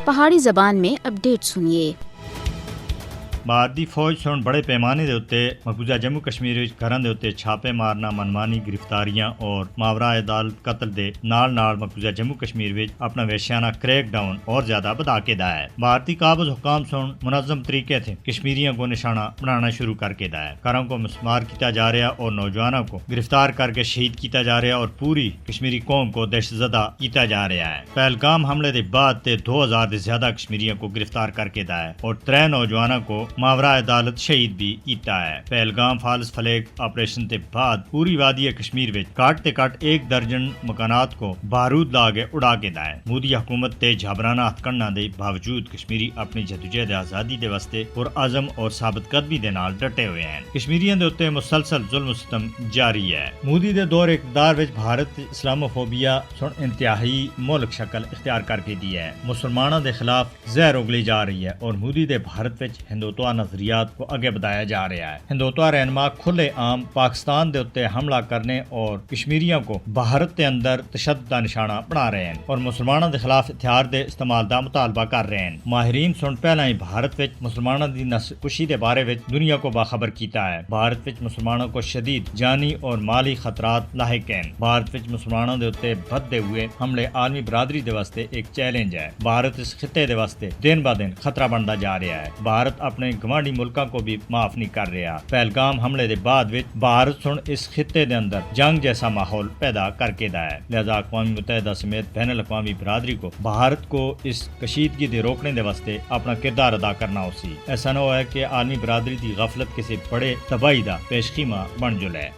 پہاڑی زبان میں اپڈیٹ سنیے۔ بھارتی فوج سن بڑے پیمانے دے اتنے مقبوضہ جموں کشمیر گھراں دے اتنے چھاپے مارنا، منمانی گرفتاریاں اور ماورا عدالت قتل دے نال مقبوضہ جموں کشمیر وچ اپنا وحشیانہ کریک ڈاؤن اور زیادہ بڑھا کے دا ہے۔ بھارتی قابض حکام سن منظم طریقے سے کشمیریوں کو نشانہ بنانا شروع کر کے دا ہے۔ گھروں کو مسمار کیتا جا رہا اور نوجوانوں کو گرفتار کر کے شہید کیتا جا رہا اور پوری کشمیری قوم کو دہشت زدہ کیتا جا رہا ہے۔ پہلگام حملے دے بعد 2000 دے زیادہ کشمیریوں کو گرفتار کر کے دا ہے اور 3 نوجوانوں کو ماورا عدالت شہید بھی کیتا ہے۔ پہلگام فالس فلیگ آپریشن کے بعد پوری وادی کشمیر وچ کٹ تے کٹ 1 درجن مکانات کو بارود لا کے اڑا کے دا ہے۔ مودی حکومت تے جھابرانہ ہتھکنڈا دے باوجود کشمیری اپنی جدوجہد آزادی دے واسطے پرعزم اور ثابت قدمی دے نال ڈٹے ہوئے ہیں۔ کشمیریوں دے اوتے مسلسل ظلم و ستم جاری ہے۔ مودی دے دور اقتدار وچ بھارت اسلاموفوبیا سن انتہائی ملک شکل اختیار کر کے دی ہے۔ مسلمانوں دے خلاف زہر اگلی جا رہی ہے اور مودی دے بھارت وچ ہندوتوا نظریات کو آگے بڑھایا جا رہا ہے۔ ہندوتوا رہنما کھلے عام پاکستان دے اتنے حملہ کرنے اور کشمیریوں کو بھارت کے اندر تشدد کا نشانہ بنا رہے ہیں اور مسلمانوں کے خلاف ہتھیار دے استعمال کا مطالبہ کر رہے ہیں۔ ماہرین سن پہلا ہی بھارت وچ مسلمانوں کی نسل کشی کے بارے وچ دنیا کو باخبر کیتا ہے۔ بھارت وچ مسلمانوں کو شدید جانی اور مالی خطرات لاحق ہیں۔ بھارت وچ مسلمانوں کے اتنے بدھتے ہوئے حملے عالمی برادری دے واسطے ایک چیلنج ہے۔ بھارت اس خطے دے واسطے دن با دن خطرہ بنتا جا رہا ہے۔ بھارت اپنے گوانڈی ملکوں کو بھی معاف نہیں کر رہا۔ پہلگام حملے دے بعد وچ بھارت سن اس خطے دے اندر جنگ جیسا ماحول پیدا کر کے دا ہے۔ لہذا اقوام متحدہ سمیت بین الاقوامی برادری کو بھارت کو اس کشیدگی دے روکنے دے واسطے اپنا کردار ادا کرنا ہو سی۔ ایسا نہ ہو ہے کہ عالمی برادری دی غفلت کسی بڑے تباہی دا پیش خیمہ بن جلے۔